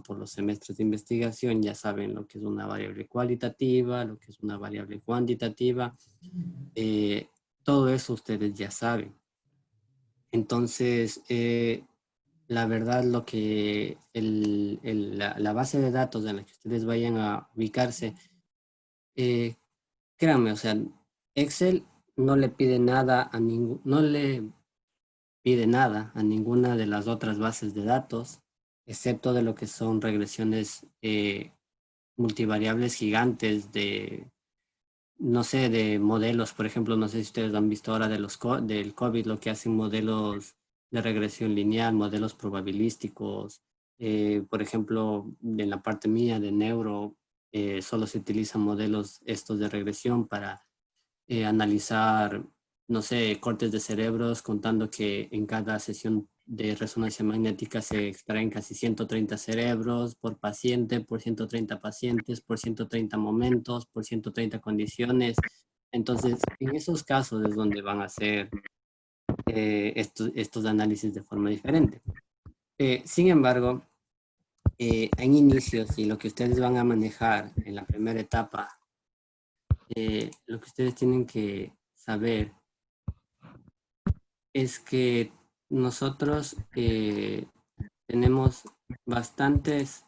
por los semestres de investigación ya saben lo que es una variable cualitativa, lo que es una variable cuantitativa. Todo eso ustedes ya saben. Entonces, la verdad, lo que la base de datos en la que ustedes vayan a ubicarse, créanme, o sea, Excel no le pide nada a no le pide nada a ninguna de las otras bases de datos, excepto de lo que son regresiones multivariables gigantes de, no sé, de modelos. Por ejemplo, no sé si ustedes han visto ahora de del COVID, lo que hacen modelos de regresión lineal, modelos probabilísticos. Por ejemplo, en la parte mía de neuro, solo se utilizan modelos estos de regresión para analizar, no sé, cortes de cerebros, contando que en cada sesión de resonancia magnética se extraen casi 130 cerebros por paciente, por 130 pacientes, por 130 momentos, por 130 condiciones. Entonces, en esos casos es donde van a hacer estos análisis de forma diferente. Sin embargo, en inicios y lo que ustedes van a manejar en la primera etapa, lo que ustedes tienen que saber es que nosotros tenemos bastantes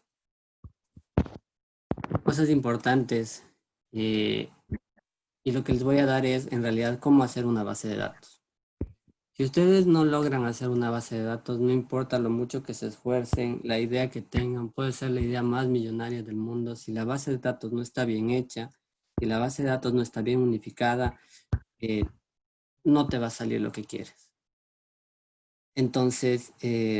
cosas importantes y lo que les voy a dar es en realidad cómo hacer una base de datos. Si ustedes no logran hacer una base de datos, no importa lo mucho que se esfuercen, la idea que tengan puede ser la idea más millonaria del mundo. Si la base de datos no está bien hecha, si la base de datos no está bien unificada, no te va a salir lo que quieres. Entonces,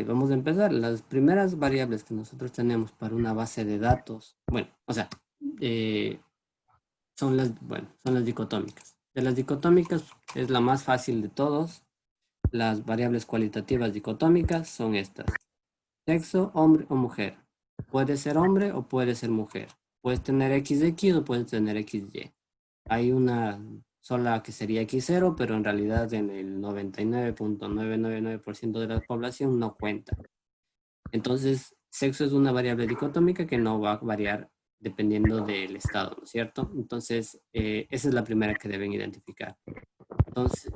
vamos a empezar. Las primeras variables que nosotros tenemos para una base de datos, bueno, o sea, son las dicotómicas. De las dicotómicas es la más fácil de todos. Las variables cualitativas dicotómicas son estas. Sexo, hombre o mujer. Puede ser hombre o puede ser mujer. Puedes tener XX o puedes tener XY. Hay una sola que sería X0, pero en realidad en el 99.999% de la población no cuenta. Entonces, sexo es una variable dicotómica que no va a variar dependiendo del estado, ¿no es cierto? Entonces, esa es la primera que deben identificar. Entonces,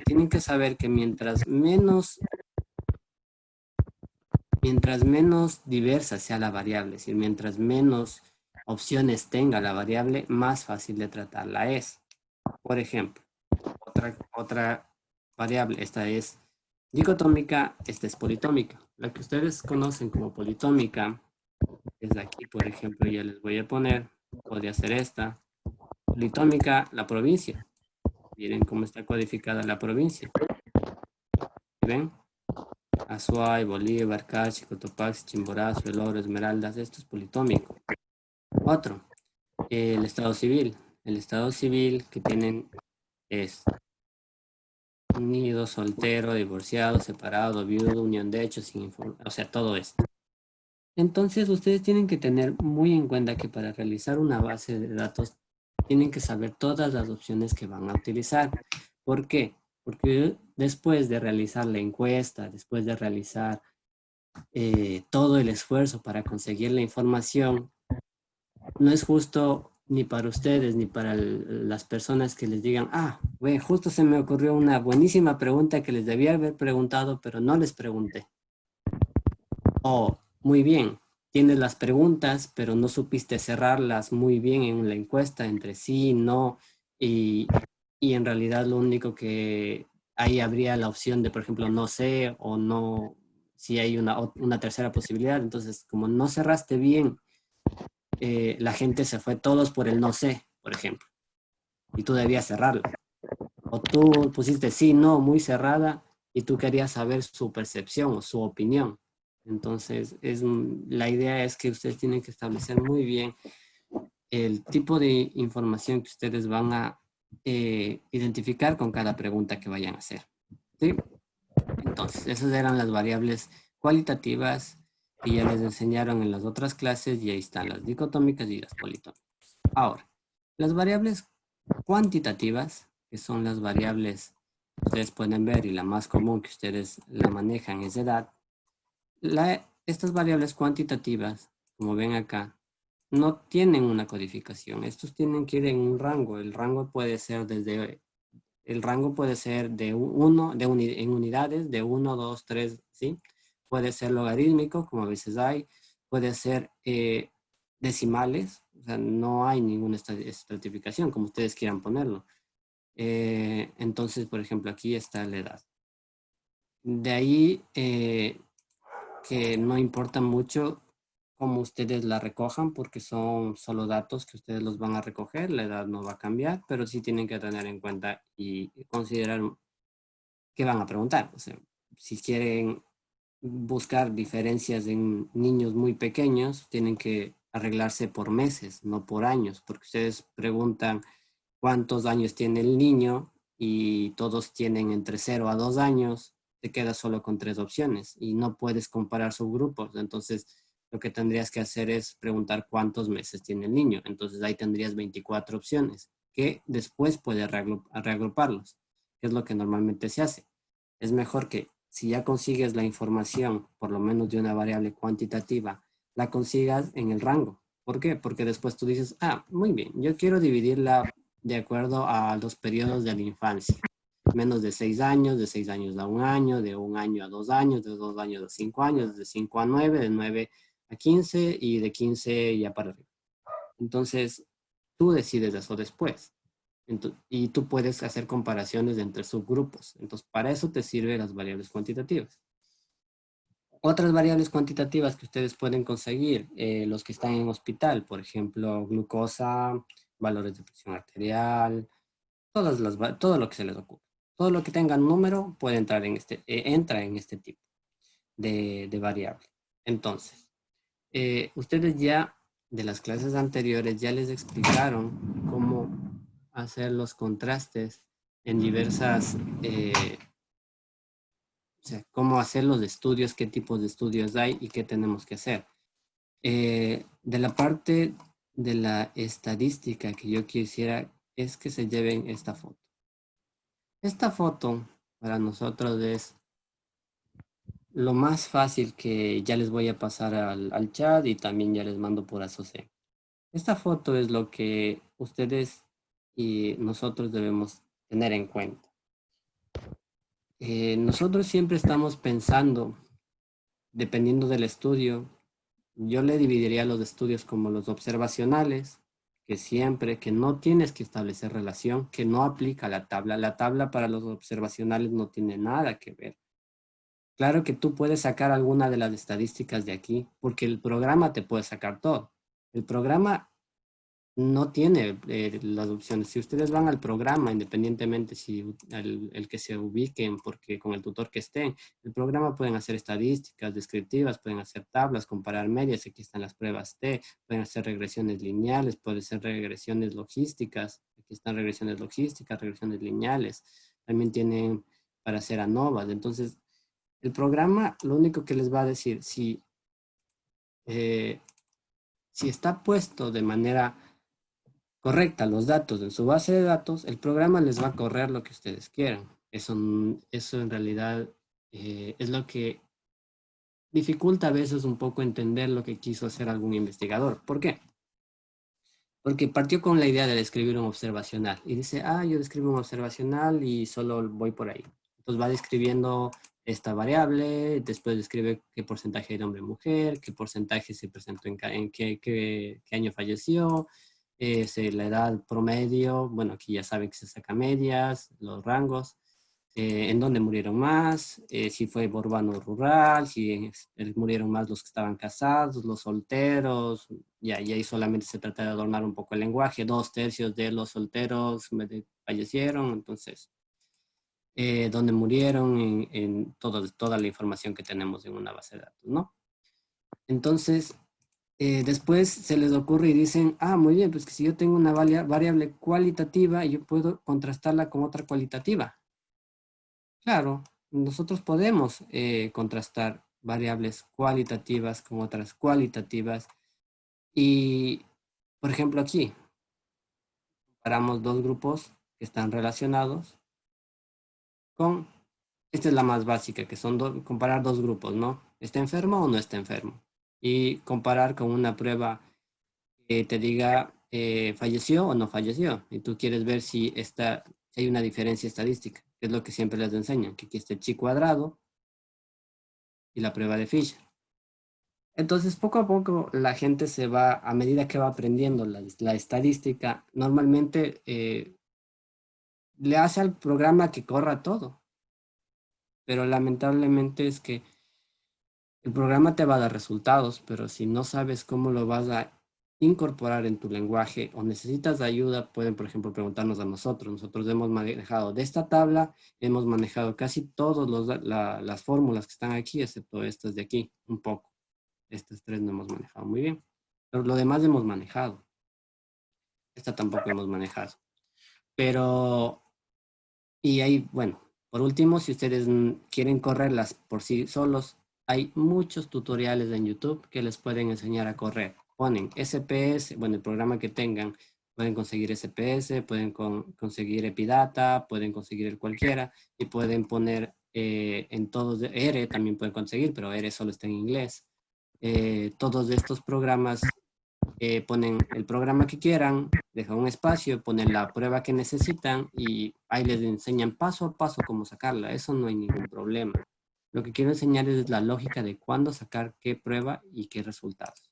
tienen que saber que mientras menos diversa sea la variable, es decir, mientras menos opciones tenga la variable, más fácil de tratarla es. Por ejemplo, otra variable, esta es dicotómica, esta es politómica. La que ustedes conocen como politómica es aquí, por ejemplo, ya les voy a poner, podría ser esta. Politómica, la provincia. Miren cómo está codificada la provincia. ¿Ven? Azuay, Bolívar, Cachi, Cotopaxi, Chimborazo, El Oro, Esmeraldas, esto es politómico. Otro, el estado civil. El estado civil que tienen es unido, soltero, divorciado, separado, viudo, unión de hechos, sin o sea, todo esto. Entonces, ustedes tienen que tener muy en cuenta que para realizar una base de datos tienen que saber todas las opciones que van a utilizar. ¿Por qué? Porque después de realizar la encuesta, después de realizar todo el esfuerzo para conseguir la información, no es justo ni para ustedes ni para las personas que les digan, bueno, justo se me ocurrió una buenísima pregunta que les debía haber preguntado, pero no les pregunté. O, muy bien, tienes las preguntas, pero no supiste cerrarlas muy bien en la encuesta entre sí, no, y en realidad lo único que ahí habría la opción de, por ejemplo, no sé o no, si hay una tercera posibilidad. Entonces, como no cerraste bien, la gente se fue todos por el no sé, por ejemplo, y tú debías cerrarla. O tú pusiste sí, no, muy cerrada, y tú querías saber su percepción o su opinión. Entonces, la idea es que ustedes tienen que establecer muy bien el tipo de información que ustedes van a identificar con cada pregunta que vayan a hacer. ¿Sí? Entonces, esas eran las variables cualitativas que ya les enseñaron en las otras clases, y ahí están las dicotómicas y las politómicas. Ahora, las variables cuantitativas, que son las variables que ustedes pueden ver y la más común que ustedes la manejan es edad. estas variables cuantitativas, como ven acá, no tienen una codificación. Estos tienen que ir en un rango. El rango puede ser de uno, en unidades, de 1, 2, 3, ¿sí? Puede ser logarítmico, como a veces hay. Puede ser decimales, o sea, no hay ninguna estratificación, como ustedes quieran ponerlo. Entonces, por ejemplo, aquí está la edad. De ahí que no importa mucho cómo ustedes la recojan, porque son solo datos que ustedes los van a recoger, la edad no va a cambiar, pero sí tienen que tener en cuenta y considerar qué van a preguntar. O sea, si quieren buscar diferencias en niños muy pequeños, tienen que arreglarse por meses, no por años, porque ustedes preguntan cuántos años tiene el niño y todos tienen entre 0 a 2 años, te quedas solo con 3 opciones y no puedes comparar subgrupos. Entonces, lo que tendrías que hacer es preguntar cuántos meses tiene el niño. Entonces, ahí tendrías 24 opciones que después puedes reagruparlos, que es lo que normalmente se hace. Es mejor que si ya consigues la información, por lo menos de una variable cuantitativa, la consigas en el rango. ¿Por qué? Porque después tú dices, muy bien, yo quiero dividirla de acuerdo a los periodos de la infancia. Menos de 6 años, de 6 años a 1 año, de 1 año a 2 años, de 2 años a 5 años, de 5 a 9, de 9 a 15 y de 15 ya para arriba. Entonces, tú decides eso después. Y tú puedes hacer comparaciones entre subgrupos. Entonces, para eso te sirven las variables cuantitativas. Otras variables cuantitativas que ustedes pueden conseguir, los que están en hospital, por ejemplo, glucosa, valores de presión arterial, todo lo que se les ocurra. Todo lo que tenga número puede entrar entra en este tipo de variable. Entonces, ustedes ya de las clases anteriores ya les explicaron cómo hacer los contrastes en diversas, o sea, cómo hacer los estudios, qué tipos de estudios hay y qué tenemos que hacer. De la parte de la estadística que yo quisiera es que se lleven esta foto. Esta foto para nosotros es lo más fácil, que ya les voy a pasar al chat y también ya les mando por asociación. Esta foto es lo que ustedes y nosotros debemos tener en cuenta. Nosotros siempre estamos pensando, dependiendo del estudio, yo le dividiría los estudios como los observacionales, que no tienes que establecer relación, que no aplica la tabla. La tabla para los observacionales no tiene nada que ver. Claro que tú puedes sacar alguna de las estadísticas de aquí, porque el programa te puede sacar todo. El programa no tiene las opciones. Si ustedes van al programa, independientemente si el que se ubiquen, porque con el tutor que estén, el programa pueden hacer estadísticas descriptivas, pueden hacer tablas, comparar medias, aquí están las pruebas T, pueden hacer regresiones lineales, pueden ser regresiones logísticas, aquí están regresiones logísticas, regresiones lineales, también tienen para hacer ANOVAs. Entonces, el programa lo único que les va a decir, eh, si está puesto de manera correcta los datos en su base de datos, el programa les va a correr lo que ustedes quieran. Eso en realidad es lo que dificulta a veces un poco entender lo que quiso hacer algún investigador. ¿Por qué? Porque partió con la idea de describir un observacional y dice, yo describo un observacional y solo voy por ahí. Entonces va describiendo esta variable, después describe qué porcentaje de hombre y mujer, qué porcentaje se presentó en qué año falleció, la edad promedio, bueno, aquí ya saben que se saca medias, los rangos, en dónde murieron más, si fue urbano o rural, si murieron más los que estaban casados, los solteros, y ahí solamente se trata de adornar un poco el lenguaje, 2/3 de los solteros fallecieron, entonces, dónde murieron, en toda la información que tenemos en una base de datos, ¿no? Entonces, después se les ocurre y dicen, muy bien, pues que si yo tengo una variable cualitativa, yo puedo contrastarla con otra cualitativa. Claro, nosotros podemos contrastar variables cualitativas con otras cualitativas y, por ejemplo, aquí comparamos dos grupos que están relacionados con Esta es la más básica, que son comparar dos grupos, ¿no? ¿Está enfermo o no está enfermo? Y comparar con una prueba que te diga falleció o no falleció. Y tú quieres ver si hay una diferencia estadística, que es lo que siempre les enseñan, que aquí está el chi cuadrado y la prueba de Fisher. Entonces, poco a poco, la gente se va, a medida que va aprendiendo la estadística, normalmente le hace al programa que corra todo, pero lamentablemente es que el programa te va a dar resultados, pero si no sabes cómo lo vas a incorporar en tu lenguaje o necesitas ayuda, pueden, por ejemplo, preguntarnos a nosotros. Nosotros hemos manejado de esta tabla, hemos manejado casi todas las fórmulas que están aquí, excepto estas de aquí, un poco. Estas tres no hemos manejado muy bien. Pero lo demás hemos manejado. Esta tampoco hemos manejado. Pero, y ahí, bueno, por último, si ustedes quieren correrlas por sí solos, hay muchos tutoriales en YouTube que les pueden enseñar a correr. Ponen SPS, bueno, el programa que tengan, pueden conseguir SPS, pueden conseguir Epidata, pueden conseguir el cualquiera y pueden poner en todos, R también pueden conseguir, pero R solo está en inglés. Todos estos programas ponen el programa que quieran, dejan un espacio, ponen la prueba que necesitan y ahí les enseñan paso a paso cómo sacarla. Eso no hay ningún problema. Lo que quiero enseñar es la lógica de cuándo sacar qué prueba y qué resultados.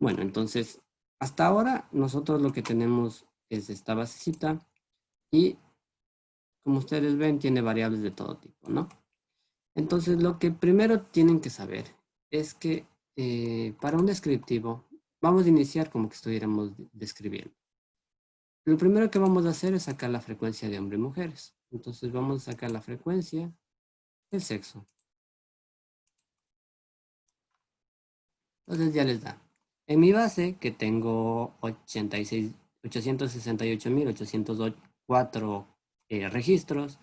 Bueno, entonces, hasta ahora nosotros lo que tenemos es esta basecita y como ustedes ven tiene variables de todo tipo, ¿no? Entonces, lo que primero tienen que saber es que para un descriptivo, vamos a iniciar como que estuviéramos describiendo. Lo primero que vamos a hacer es sacar la frecuencia de hombres y mujeres. Entonces, vamos a sacar la frecuencia del sexo. Entonces, ya les da. En mi base, que tengo 868.804 registros,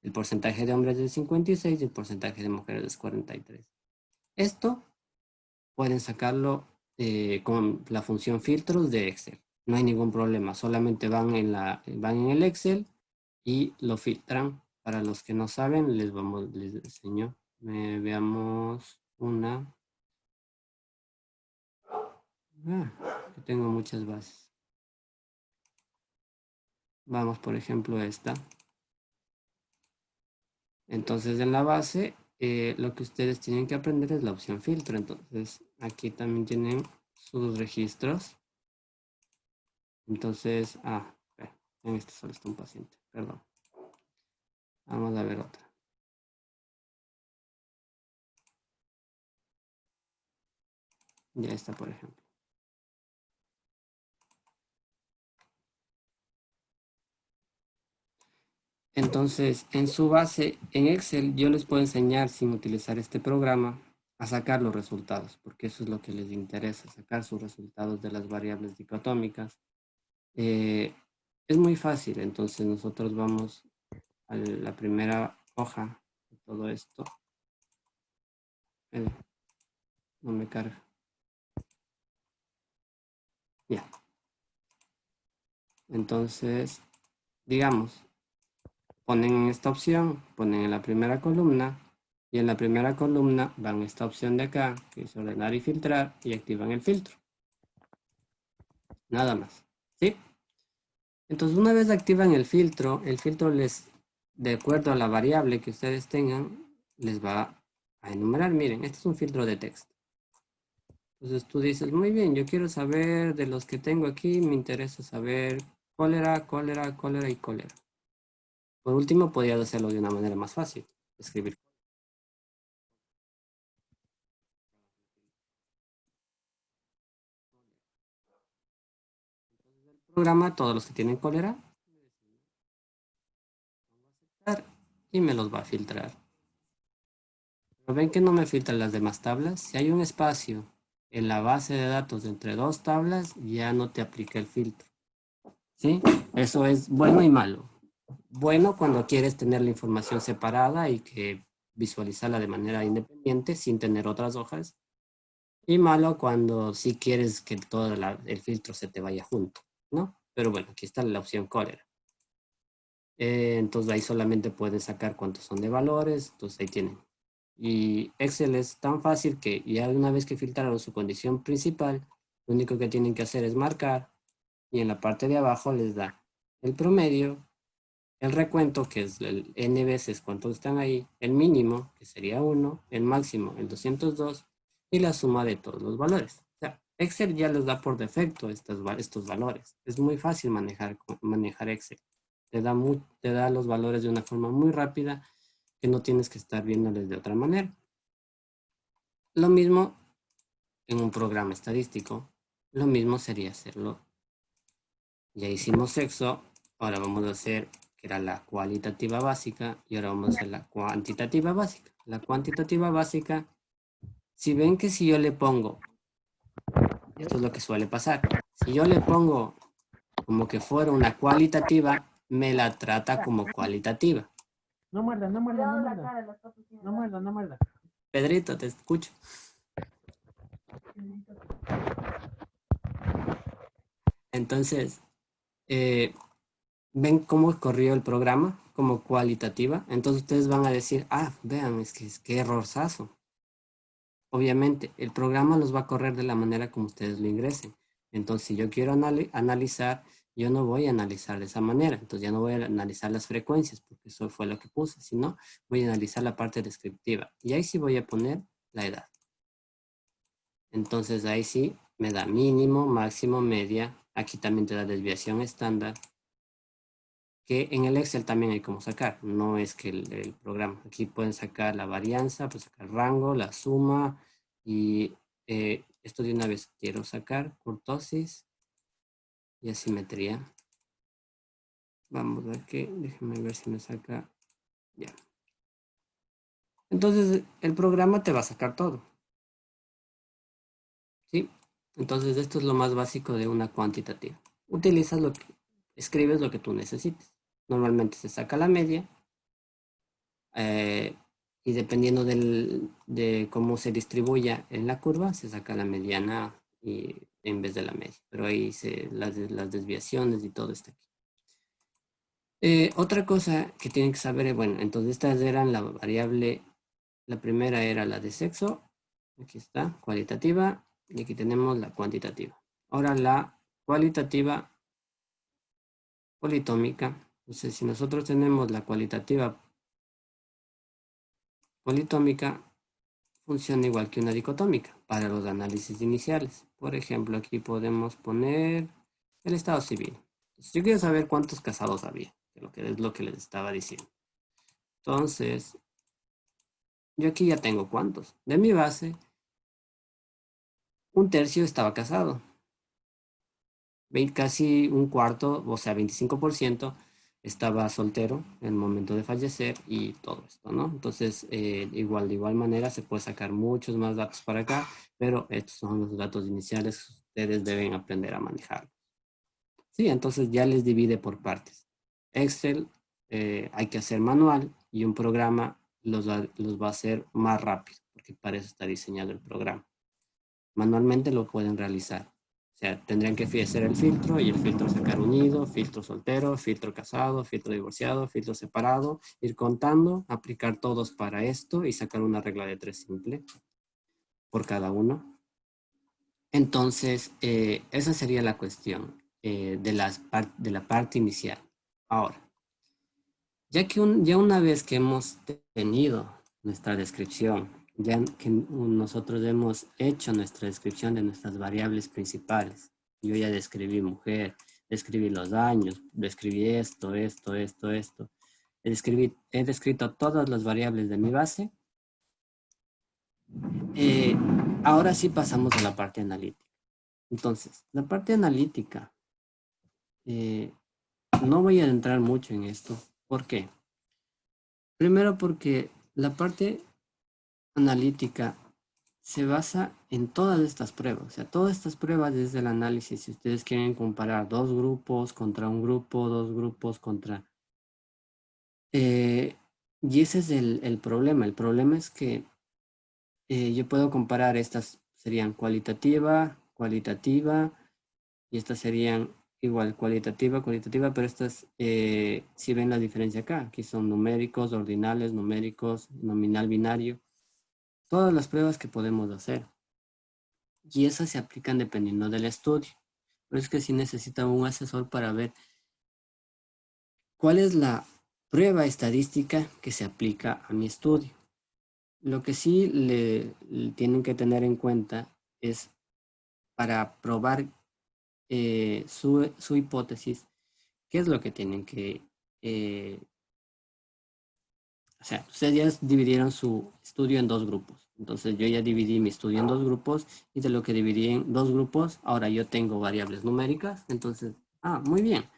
el porcentaje de hombres es 56 y el porcentaje de mujeres es 43. Esto pueden sacarlo con la función filtros de Excel. No hay ningún problema, solamente van en el Excel y lo filtran. Para los que no saben, les enseño. Veamos una. Que tengo muchas bases. Vamos, por ejemplo, esta. Entonces, en la base, lo que ustedes tienen que aprender es la opción filtro. Entonces, aquí también tienen sus registros. Entonces, en este solo está un paciente, perdón. Vamos a ver otra. Ya está, por ejemplo. Entonces, en su base, en Excel, yo les puedo enseñar sin utilizar este programa a sacar los resultados, porque eso es lo que les interesa, sacar sus resultados de las variables dicotómicas. Es muy fácil, entonces nosotros vamos a la primera hoja de todo esto. No me carga. Ya. Entonces, digamos, ponen en esta opción, ponen en la primera columna y en la primera columna van a esta opción de acá, que es ordenar y filtrar, y activan el filtro. Nada más. ¿Sí? Entonces, una vez activan el filtro les, de acuerdo a la variable que ustedes tengan, les va a enumerar. Miren, este es un filtro de texto. Entonces tú dices, muy bien, yo quiero saber de los que tengo aquí, me interesa saber cólera, cólera, cólera y cólera. Por último, podrías hacerlo de una manera más fácil, escribir. El programa, todos los que tienen cólera, y me los va a filtrar. Pero ven que no me filtran las demás tablas. Si hay un espacio en la base de datos entre dos tablas, ya no te aplica el filtro. ¿Sí? Eso es bueno y malo. Bueno cuando quieres tener la información separada y que visualizarla de manera independiente sin tener otras hojas. Y malo cuando sí quieres que todo el filtro se te vaya junto, ¿no? Pero bueno, aquí está la opción cólera. Entonces ahí solamente pueden sacar cuántos son de valores, entonces ahí tienen. Y Excel es tan fácil que ya una vez que filtraron su condición principal, lo único que tienen que hacer es marcar y en la parte de abajo les da el promedio, el recuento, que es el n veces cuántos están ahí, el mínimo, que sería 1, el máximo, el 202, y la suma de todos los valores. O sea, Excel ya les da por defecto estos valores. Es muy fácil manejar Excel. Te da los valores de una forma muy rápida que no tienes que estar viéndoles de otra manera. Lo mismo en un programa estadístico. Lo mismo sería hacerlo. Ya hicimos sexo, ahora vamos a hacer, que era la cualitativa básica, y ahora vamos a hacer la cuantitativa básica. La cuantitativa básica, si ven que si yo le pongo, esto es lo que suele pasar, si yo le pongo como que fuera una cualitativa, me la trata como cualitativa. No muerda, no muerda, no muerda. No muerda, no muerda. Pedrito, te escucho. Entonces, ven cómo corrió el programa como cualitativa. Entonces ustedes van a decir, ah, vean, es que errorzazo. Obviamente, el programa los va a correr de la manera como ustedes lo ingresen. Entonces, si yo quiero analizar, yo no voy a analizar de esa manera. Entonces, ya no voy a analizar las frecuencias, porque eso fue lo que puse, sino voy a analizar la parte descriptiva. Y ahí sí voy a poner la edad. Entonces, ahí sí me da mínimo, máximo, media. Aquí también te da desviación estándar, que en el Excel también hay como sacar. No es que el programa. Aquí pueden sacar la varianza, pueden sacar rango, la suma y esto de una vez quiero sacar kurtosis y asimetría. Vamos a ver qué, déjenme ver si me saca. Ya. Entonces el programa te va a sacar todo. ¿Sí? Entonces esto es lo más básico de una cuantitativa. Utilizas lo que, escribes lo que tú necesites. Normalmente se saca la media. Y dependiendo de cómo se distribuya en la curva, se saca la mediana y, en vez de la media. Pero ahí las desviaciones y todo está aquí. Otra cosa que tienen que saber es, bueno, entonces estas eran la variable, la primera era la de sexo, aquí está, cualitativa, y aquí tenemos la cuantitativa. Ahora la cualitativa politómica, entonces si nosotros tenemos la cualitativa politómica, funciona igual que una dicotómica para los análisis iniciales. Por ejemplo, aquí podemos poner el estado civil. Entonces, yo quiero saber cuántos casados había, que es lo que les estaba diciendo. Entonces, yo aquí ya tengo cuántos. De mi base, un tercio estaba casado. Casi un cuarto, o sea, 25% estaba soltero en el momento de fallecer y todo esto, ¿no? Entonces, de igual manera se puede sacar muchos más datos para acá, pero estos son los datos iniciales que ustedes deben aprender a manejar. Sí, entonces ya les divide por partes. Excel hay que hacer manual y un programa los va a hacer más rápido, porque para eso está diseñado el programa. Manualmente lo pueden realizar. O sea, tendrían que hacer el filtro y el filtro sacar unido, filtro soltero, filtro casado, filtro divorciado, filtro separado, ir contando, aplicar todos para esto y sacar una regla de 3 simple por cada uno. Entonces, esa sería la cuestión de la parte inicial. Ahora, ya una vez que hemos tenido nuestra descripción, ya que nosotros hemos hecho nuestra descripción de nuestras variables principales, yo ya describí mujer, describí los años, describí esto, he descrito todas las variables de mi base. Ahora sí pasamos a la parte analítica. Entonces, la parte analítica, no voy a entrar mucho en esto. ¿Por qué? Primero porque la parte analítica se basa en todas estas pruebas. O sea, todas estas pruebas desde el análisis. Si ustedes quieren comparar dos grupos contra un grupo, dos grupos contra... y ese es el problema. El problema es que yo puedo comparar estas, serían cualitativa, y estas serían igual cualitativa, pero estas, si ven la diferencia acá, aquí son numéricos, ordinales, numéricos, nominal binario, todas las pruebas que podemos hacer. Y esas se aplican dependiendo del estudio. Pero es que sí necesita un asesor para ver cuál es la prueba estadística que se aplica a mi estudio. Lo que sí le tienen que tener en cuenta es para probar su hipótesis, qué es lo que tienen que... o sea, ustedes ya dividieron su estudio en dos grupos. Entonces yo ya dividí mi estudio en dos grupos y de lo que dividí en dos grupos, ahora yo tengo variables numéricas. Entonces, muy bien.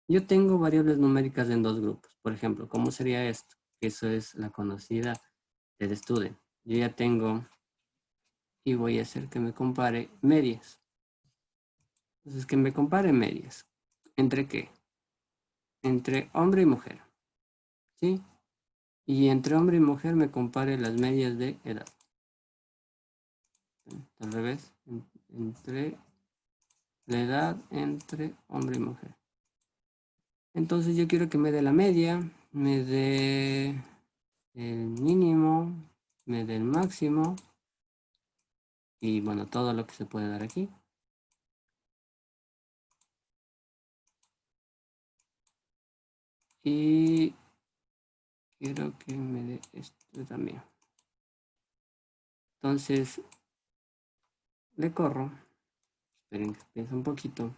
Yo tengo variables numéricas en dos grupos. Por ejemplo, ¿cómo sería esto? Eso es la conocida del student. Yo ya tengo y voy a hacer que me compare medias. Entonces, que me compare medias. ¿Entre qué? Entre hombre y mujer. ¿Sí? Y entre hombre y mujer me compare las medias de edad. Al revés. Entre la edad entre hombre y mujer. Entonces yo quiero que me dé la media, me dé el mínimo, me dé el máximo. Y bueno, todo lo que se puede dar aquí. Y quiero que me dé esto también. Entonces, le corro. Esperen que piense un poquito.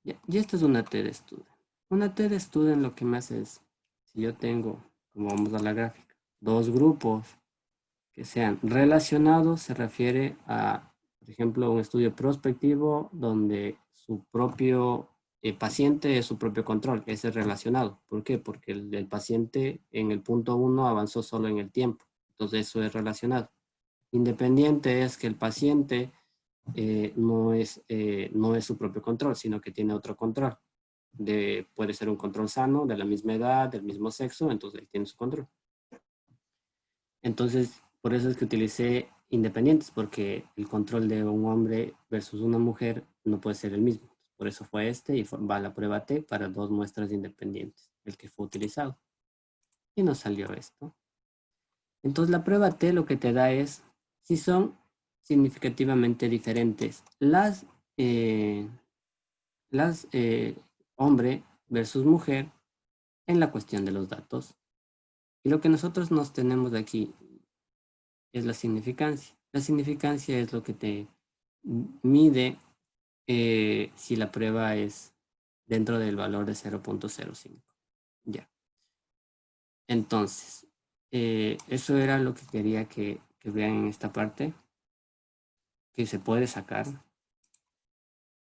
Y esto es una TED Student. Una TED Student lo que me hace es, si yo tengo, como vamos a la gráfica, dos grupos que sean relacionados, se refiere a, por ejemplo, un estudio prospectivo donde su propio paciente es su propio control, ese es relacionado. ¿Por qué? Porque el paciente en el punto 1 avanzó solo en el tiempo, entonces eso es relacionado. Independiente es que el paciente no es su propio control, sino que tiene otro control. Puede ser un control sano, de la misma edad, del mismo sexo, entonces ahí tiene su control. Entonces, por eso es que utilicé independientes, porque el control de un hombre versus una mujer no puede ser el mismo. Por eso fue este y va a la prueba T para dos muestras independientes, el que fue utilizado. Y nos salió esto. Entonces, la prueba T lo que te da es si son significativamente diferentes eh, las hombre versus mujer en la cuestión de los datos. Y lo que nosotros nos tenemos aquí es la significancia. La significancia es lo que te mide si la prueba es dentro del valor de 0.05. Ya. Entonces, eso era lo que quería que vean en esta parte, que se puede sacar.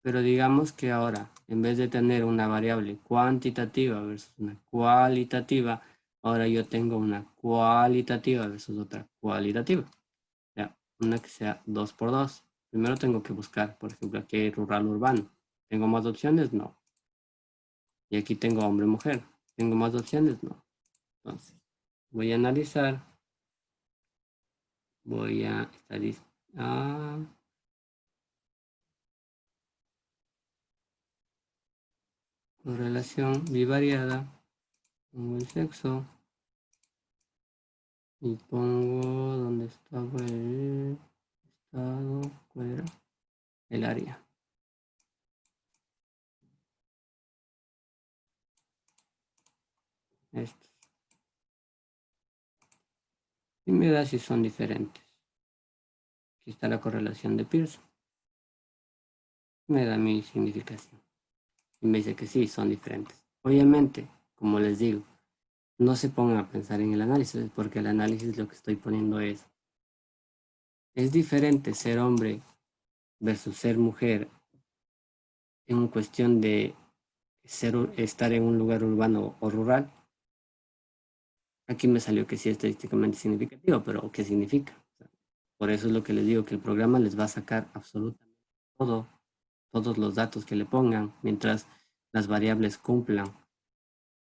Pero digamos que ahora, en vez de tener una variable cuantitativa versus una cualitativa, ahora yo tengo una cualitativa versus otra cualitativa. Ya, una que sea 2 por 2. Primero tengo que buscar, por ejemplo, aquí hay rural urbano. ¿Tengo más opciones? No. Y aquí tengo hombre-mujer. ¿Tengo más opciones? No. Entonces, voy a analizar. Voy a estadística. Correlación bivariada. Pongo el sexo. Y pongo donde estaba el estado. ¿Cuál era? El área. Esto. Y me da si son diferentes. Aquí está la correlación de Pearson. Me da mi significación. Y me dice que sí, son diferentes. Obviamente, como les digo, no se pongan a pensar en el análisis, porque el análisis lo que estoy poniendo es diferente ser hombre versus ser mujer en cuestión de estar en un lugar urbano o rural. Aquí me salió que sí es estadísticamente significativo, pero ¿qué significa? Por eso es lo que les digo, que el programa les va a sacar absolutamente todos los datos que le pongan, mientras las variables cumplan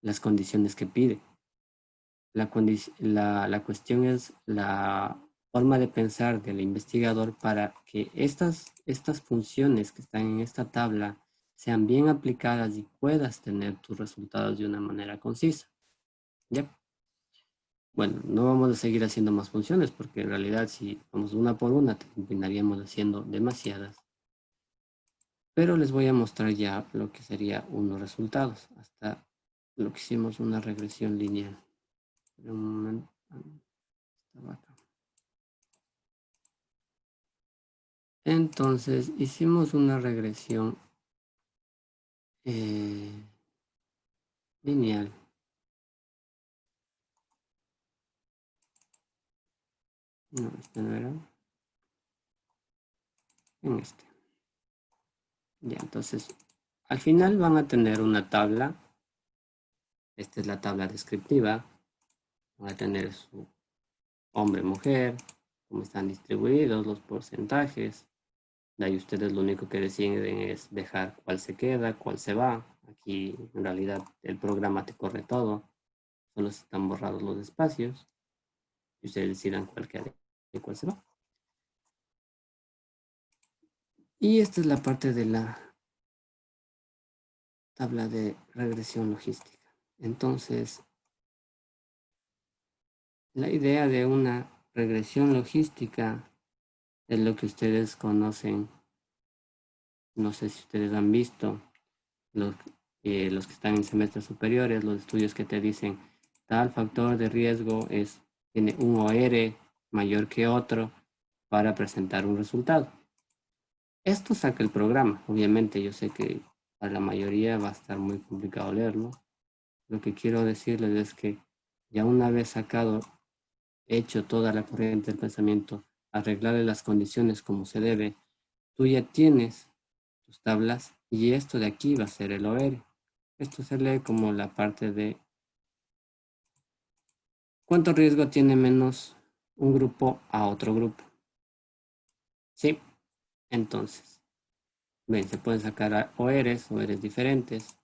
las condiciones que pide. La cuestión es la forma de pensar del investigador para que estas funciones que están en esta tabla sean bien aplicadas y puedas tener tus resultados de una manera concisa. ¿Ya? Bueno, no vamos a seguir haciendo más funciones porque en realidad si vamos una por una terminaríamos haciendo demasiadas. Pero les voy a mostrar ya lo que sería unos resultados. Hasta lo que hicimos una regresión lineal. Un momento. Estaba acá. Entonces hicimos una regresión lineal. No, este no era. En este. Ya, entonces, al final van a tener una tabla. Esta es la tabla descriptiva. Van a tener su hombre, mujer, cómo están distribuidos los porcentajes. De ahí ustedes lo único que deciden es dejar cuál se queda, cuál se va. Aquí en realidad el programa te corre todo. Solo están borrados los espacios. Y ustedes decidan cuál queda y cuál se va. Y esta es la parte de la tabla de regresión logística. Entonces, la idea de una regresión logística es lo que ustedes conocen. No sé si ustedes han visto los que están en semestres superiores, los estudios que te dicen tal factor de riesgo tiene un OR mayor que otro para presentar un resultado. Esto saca el programa. Obviamente yo sé que para la mayoría va a estar muy complicado leerlo. Lo que quiero decirles es que ya una vez sacado, hecho toda la corriente del pensamiento, arreglarle las condiciones como se debe, tú ya tienes tus tablas y esto de aquí va a ser el OR. Esto se lee como la parte de cuánto riesgo tiene menos un grupo a otro grupo. ¿Sí? Entonces, ven, se pueden sacar ORs diferentes,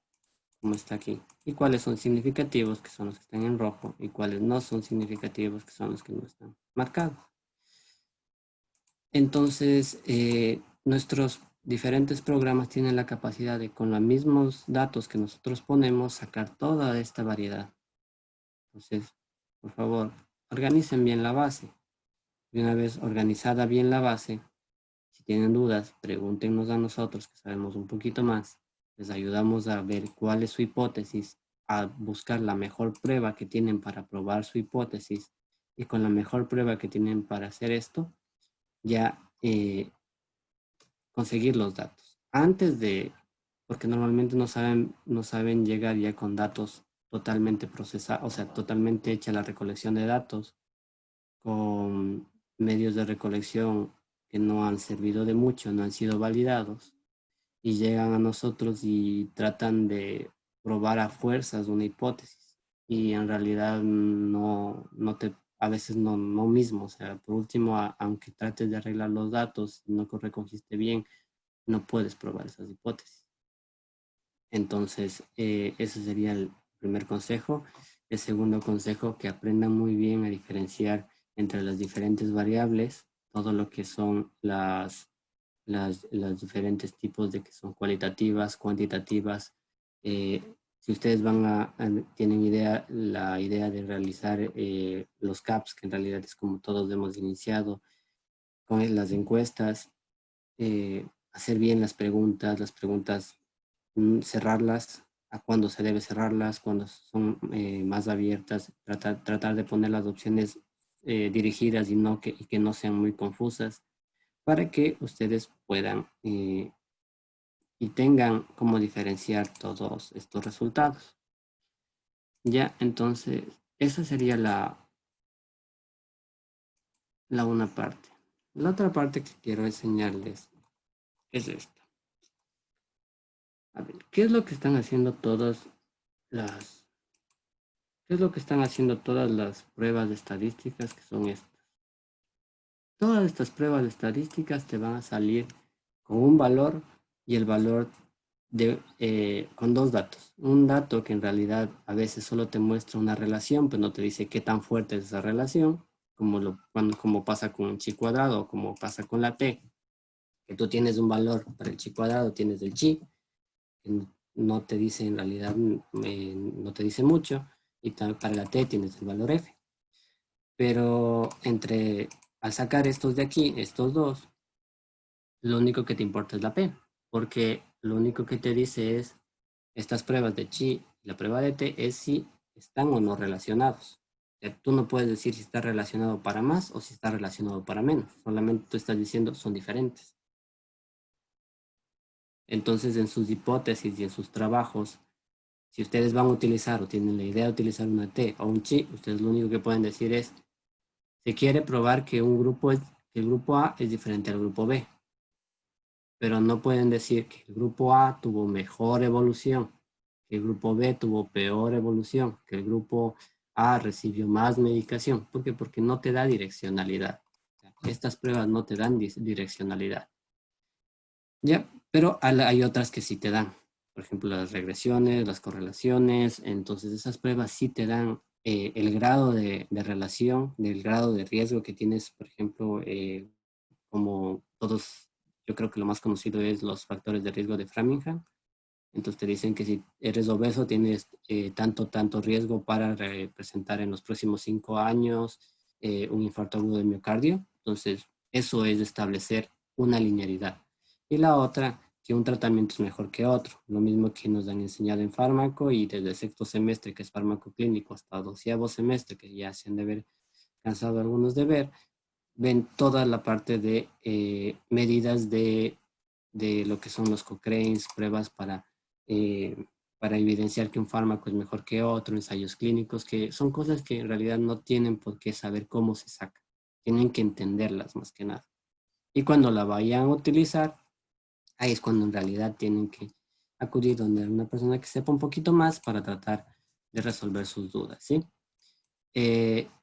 como está aquí. Y cuáles son significativos, que son los que están en rojo, y cuáles no son significativos, que son los que no están marcados. Entonces, nuestros diferentes programas tienen la capacidad de, con los mismos datos que nosotros ponemos, sacar toda esta variedad. Entonces, por favor, organicen bien la base. Y una vez organizada bien la base, si tienen dudas, pregúntenos a nosotros que sabemos un poquito más. Les ayudamos a ver cuál es su hipótesis, a buscar la mejor prueba que tienen para probar su hipótesis y con la mejor prueba que tienen para hacer esto, ya conseguir los datos. Antes de, porque normalmente no saben llegar ya con datos totalmente procesados, o sea, totalmente hecha la recolección de datos con medios de recolección que no han servido de mucho, no han sido validados y llegan a nosotros y tratan de probar a fuerzas una hipótesis y en realidad a veces no mismo, o sea, por último, aunque trates de arreglar los datos, no recogiste bien, no puedes probar esas hipótesis. Entonces, ese sería el primer consejo. El segundo consejo, que aprendan muy bien a diferenciar entre las diferentes variables, todo lo que son los diferentes tipos de que son cualitativas, cuantitativas. Si ustedes tienen la idea de realizar los CAPS, que en realidad es como todos hemos iniciado, con las encuestas, hacer bien las preguntas, cerrarlas, a cuándo se debe cerrarlas, cuando son más abiertas, tratar de poner las opciones dirigidas y que no sean muy confusas, para que ustedes puedan y tengan cómo diferenciar todos estos resultados. Ya, entonces, esa sería la una parte. La otra parte que quiero enseñarles es esta. A ver, ¿qué es lo que están haciendo las, qué es lo que están haciendo todas las pruebas de estadísticas que son estas? Todas estas pruebas de estadísticas te van a salir con un valor y el valor con dos datos. Un dato que en realidad a veces solo te muestra una relación, pero no te dice qué tan fuerte es esa relación, como pasa con un chi cuadrado o como pasa con la t, que tú tienes un valor para el chi cuadrado, tienes el chi, no te dice en realidad, no te dice mucho, y para la t tienes el valor f. Pero al sacar estos de aquí, estos dos, lo único que te importa es la p, porque lo único que te dice es, estas pruebas de chi y la prueba de t es si están o no relacionados. Tú no puedes decir si está relacionado para más o si está relacionado para menos. Solamente tú estás diciendo son diferentes. Entonces, en sus hipótesis y en sus trabajos, si ustedes van a utilizar o tienen la idea de utilizar una T o un chi, ustedes lo único que pueden decir es, se quiere probar que que el grupo A es diferente al grupo B. Pero no pueden decir que el grupo A tuvo mejor evolución, que el grupo B tuvo peor evolución, que el grupo A recibió más medicación. ¿Por qué? Porque no te da direccionalidad. Estas pruebas no te dan direccionalidad. Ya, pero hay otras que sí te dan. Por ejemplo, las regresiones, las correlaciones. Entonces, esas pruebas sí te dan el grado de relación, del grado de riesgo que tienes, por ejemplo, como todos, yo creo que lo más conocido es los factores de riesgo de Framingham. Entonces te dicen que si eres obeso tienes tanto riesgo para presentar en los próximos 5 años un infarto agudo de miocardio. Entonces, eso es establecer una linealidad. Y la otra, que un tratamiento es mejor que otro. Lo mismo que nos han enseñado en fármaco y desde el sexto semestre, que es fármaco clínico, hasta 12º semestre, que ya se han de ver cansado algunos de ver, ven toda la parte de medidas de lo que son los Cochrane's, pruebas eh, para evidenciar que un fármaco es mejor que otro, ensayos clínicos, que son cosas que en realidad no tienen por qué saber cómo se saca, tienen que entenderlas más que nada. Y cuando la vayan a utilizar, ahí es cuando en realidad tienen que acudir donde una persona que sepa un poquito más para tratar de resolver sus dudas, ¿sí?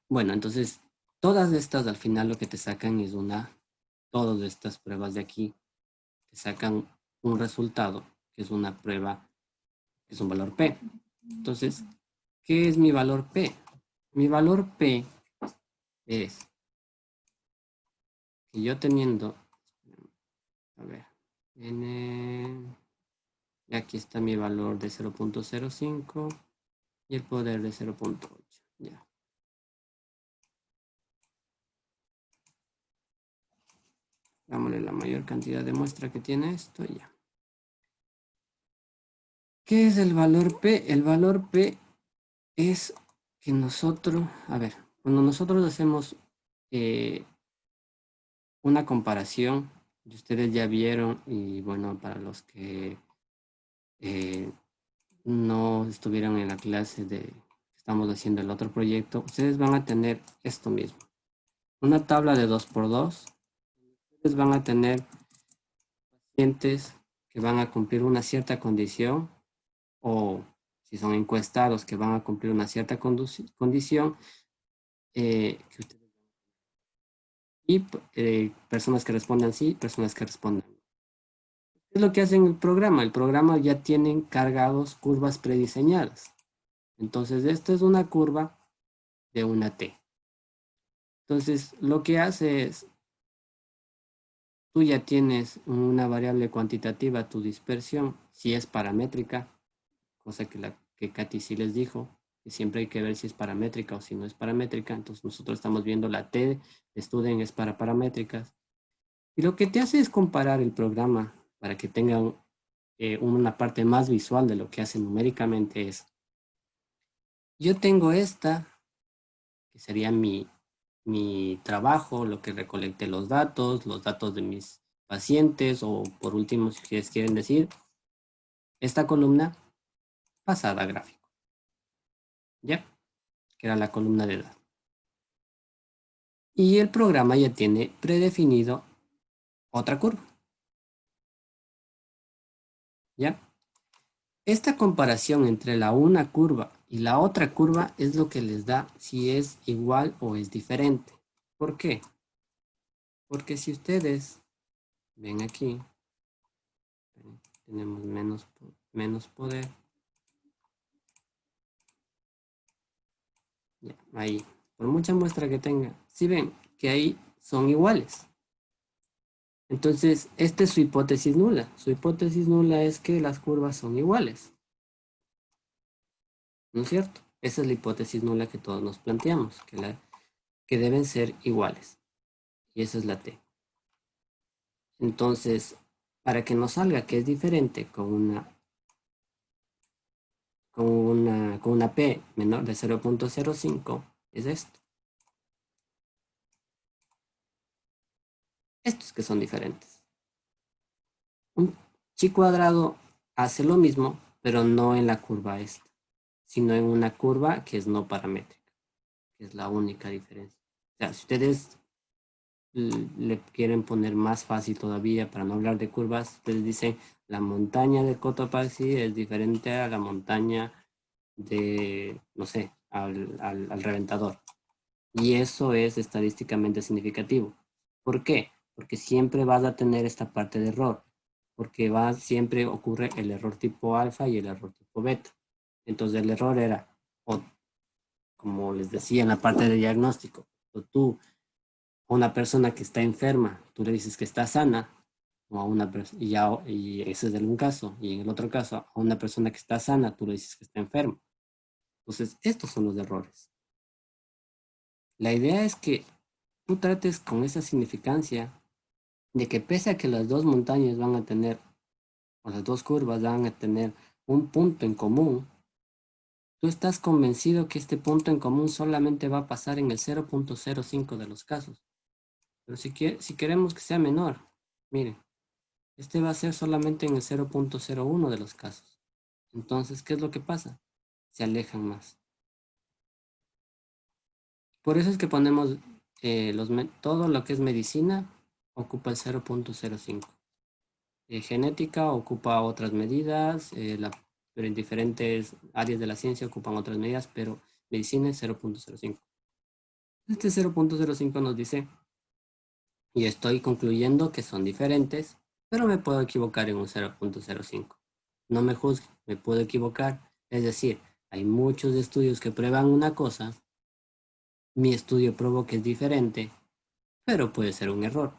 Bueno, entonces, todas estas al final lo que te sacan es todas estas pruebas de aquí te sacan un resultado, que es una prueba, que es un valor P. Entonces, ¿qué es mi valor P? Mi valor P es que yo teniendo, a ver, aquí está mi valor de 0.05 y el poder de 0.8. Ya. Dámosle la mayor cantidad de muestra que tiene esto y ya. ¿Qué es el valor P? El valor P es que nosotros, a ver, cuando nosotros hacemos una comparación, y ustedes ya vieron, y bueno, para los que no estuvieron en la clase de estamos haciendo el otro proyecto, ustedes van a tener esto mismo. Una tabla de 2x2. Ustedes van a tener pacientes que van a cumplir una cierta condición o si son encuestados que van a cumplir una cierta condición y personas que respondan sí, personas que respondan. ¿Qué es lo que hace en el programa? El programa ya tienen cargados curvas prediseñadas. Entonces, esto es una curva de una T. Entonces, lo que hace es, tú ya tienes una variable cuantitativa, tu dispersión, si es paramétrica, cosa que Katy sí les dijo, que siempre hay que ver si es paramétrica o si no es paramétrica. Entonces, nosotros estamos viendo la T de Student es para paramétricas. Y lo que te hace es comparar el programa para que tengan una parte más visual de lo que hace numéricamente es, yo tengo esta, que sería mi trabajo, lo que recolecté los datos de mis pacientes, o por último, si ustedes quieren decir, esta columna pasada a gráfico, ¿ya? Que era la columna de edad. Y el programa ya tiene predefinido otra curva, ¿ya? Esta comparación entre la una curva y la otra curva es lo que les da si es igual o es diferente. ¿Por qué? Porque si ustedes ven aquí, tenemos menos poder. Ya, ahí, por mucha muestra que tenga, si ven que ahí son iguales. Entonces, esta es su hipótesis nula. Su hipótesis nula es que las curvas son iguales, ¿no es cierto? Esa es la hipótesis nula que todos nos planteamos, que deben ser iguales. Y esa es la T. Entonces, para que nos salga que es diferente con una P menor de 0.05, es esto. Estos que son diferentes. Un chi cuadrado hace lo mismo, pero no en la curva esta, sino en una curva que es no paramétrica, que es la única diferencia. O sea, si ustedes le quieren poner más fácil todavía para no hablar de curvas, ustedes dicen la montaña de Cotopaxi es diferente a la montaña de, no sé, al reventador. Y eso es estadísticamente significativo. ¿Por qué? Porque siempre vas a tener esta parte de error, porque siempre ocurre el error tipo alfa y el error tipo beta. Entonces el error era, o como les decía en la parte de diagnóstico, o tú a una persona que está enferma, tú le dices que está sana, o a una persona, y ese es el un caso, y en el otro caso, a una persona que está sana, tú le dices que está enferma. Entonces, estos son los errores. La idea es que tú trates con esa significancia de que pese a que las dos montañas van a tener, o las dos curvas van a tener un punto en común, tú estás convencido que este punto en común solamente va a pasar en el 0.05 de los casos. Pero si queremos que sea menor, miren, este va a ser solamente en el 0.01 de los casos. Entonces, ¿qué es lo que pasa? Se alejan más. Por eso es que ponemos todo lo que es medicina ocupa el 0.05. Genética ocupa otras medidas, pero en diferentes áreas de la ciencia ocupan otras medidas, pero medicina es 0.05. Este 0.05 nos dice, y estoy concluyendo que son diferentes, pero me puedo equivocar en un 0.05. No me juzguen, me puedo equivocar. Es decir, hay muchos estudios que prueban una cosa, mi estudio probó que es diferente, pero puede ser un error.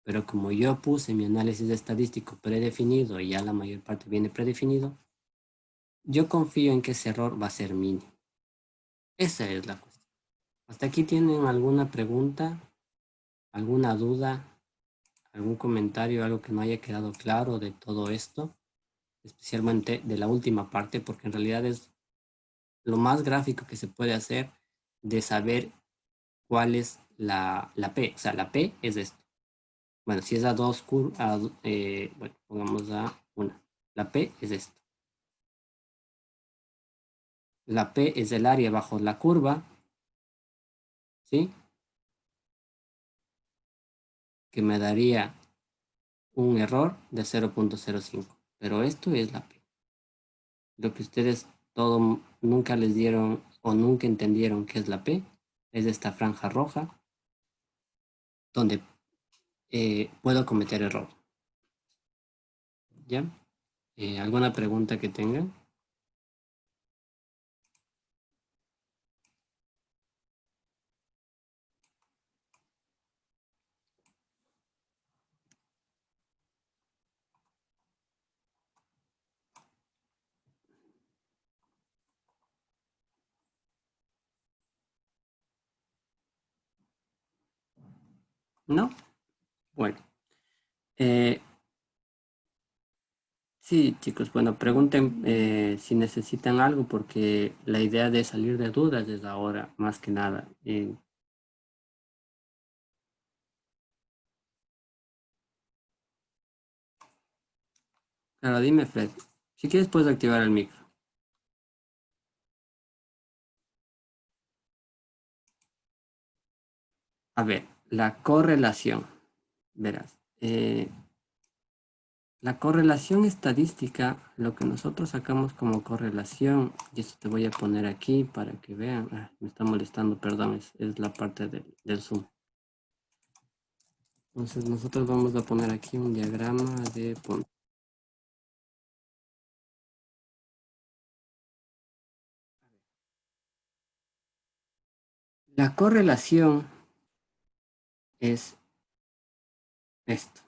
Pero como yo puse mi análisis estadístico predefinido y ya la mayor parte viene predefinido, yo confío en que ese error va a ser mínimo. Esa es la cuestión. ¿Hasta aquí tienen alguna pregunta, alguna duda, algún comentario, algo que no haya quedado claro de todo esto? Especialmente de la última parte, porque en realidad es lo más gráfico que se puede hacer de saber cuál es la P. O sea, la P es esto. Bueno, si es a dos curvas, bueno, pongamos a una. La P es esto. La P es el área bajo la curva, ¿sí? Que me daría un error de 0.05. Pero esto es la P. Lo que ustedes nunca les dieron o nunca entendieron que es la P, es esta franja roja, donde puedo cometer error. ¿Ya? ¿Alguna pregunta que tengan? ¿No? Bueno. Eh, sí, chicos, bueno, pregunten si necesitan algo porque la idea de salir de dudas es ahora, más que nada. Claro, dime, Fred. Si quieres, puedes activar el micro. A ver, la correlación. Verás. La correlación estadística, lo que nosotros sacamos como correlación, y esto te voy a poner aquí para que vean. Me está molestando, perdón, es la parte del Zoom. Entonces nosotros vamos a poner aquí un diagrama de puntos. La correlación es esto.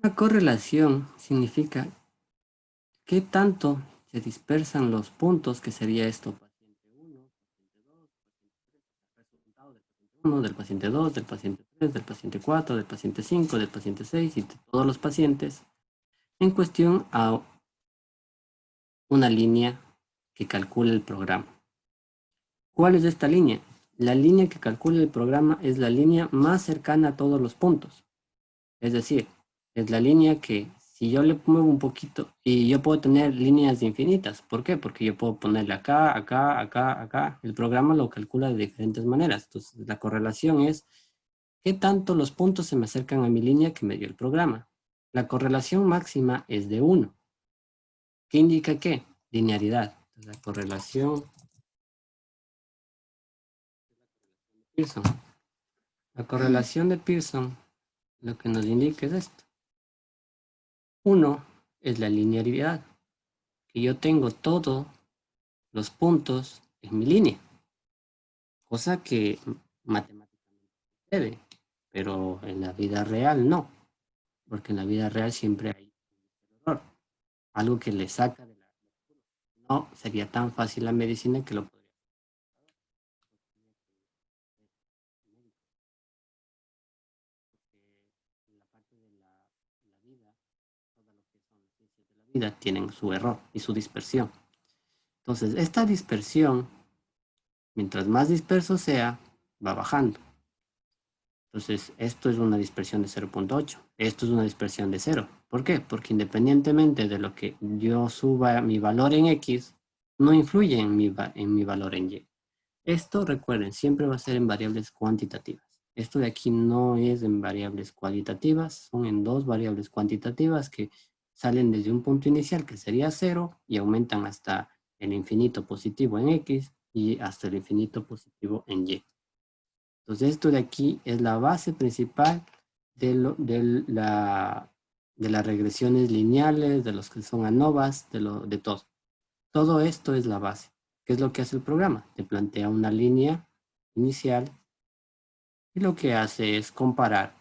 Una correlación significa qué tanto se dispersan los puntos, que sería esto, paciente 1, paciente 2, resultado del paciente 1, del paciente 2, del paciente 3, del paciente 4, del paciente 5, del paciente 6 y de todos los pacientes en cuestión a una línea que calcula el programa. ¿Cuál es esta línea? La línea que calcula el programa es la línea más cercana a todos los puntos. Es decir, es la línea que si yo le muevo un poquito y yo puedo tener líneas infinitas. ¿Por qué? Porque yo puedo ponerle acá, acá, acá, acá. El programa lo calcula de diferentes maneras. Entonces, la correlación es qué tanto los puntos se me acercan a mi línea que me dio el programa. La correlación máxima es de 1. ¿Qué indica qué? Linearidad. La correlación Pearson. La correlación de Pearson lo que nos indica es esto. 1 es la linearidad, que yo tengo todos los puntos en mi línea, cosa que matemáticamente sucede, pero en la vida real no, porque en la vida real siempre hay un error, algo que le saca de la... No sería tan fácil la medicina que lo podría en la parte de la vida, todo lo que son las ciencias de la vida tienen su error y su dispersión. Entonces, esta dispersión, mientras más disperso sea, va bajando. Entonces, esto es una dispersión de 0.8. Esto es una dispersión de 0. ¿Por qué? Porque independientemente de lo que yo suba mi valor en X, no influye en mi valor en Y. Esto, recuerden, siempre va a ser en variables cuantitativas. Esto de aquí no es en variables cualitativas, son en dos variables cuantitativas que salen desde un punto inicial que sería 0 y aumentan hasta el infinito positivo en X y hasta el infinito positivo en Y. Entonces esto de aquí es la base principal de las regresiones lineales, de los que son ANOVAs, de todo. Todo esto es la base. ¿Qué es lo que hace el programa? Te plantea una línea inicial y lo que hace es comparar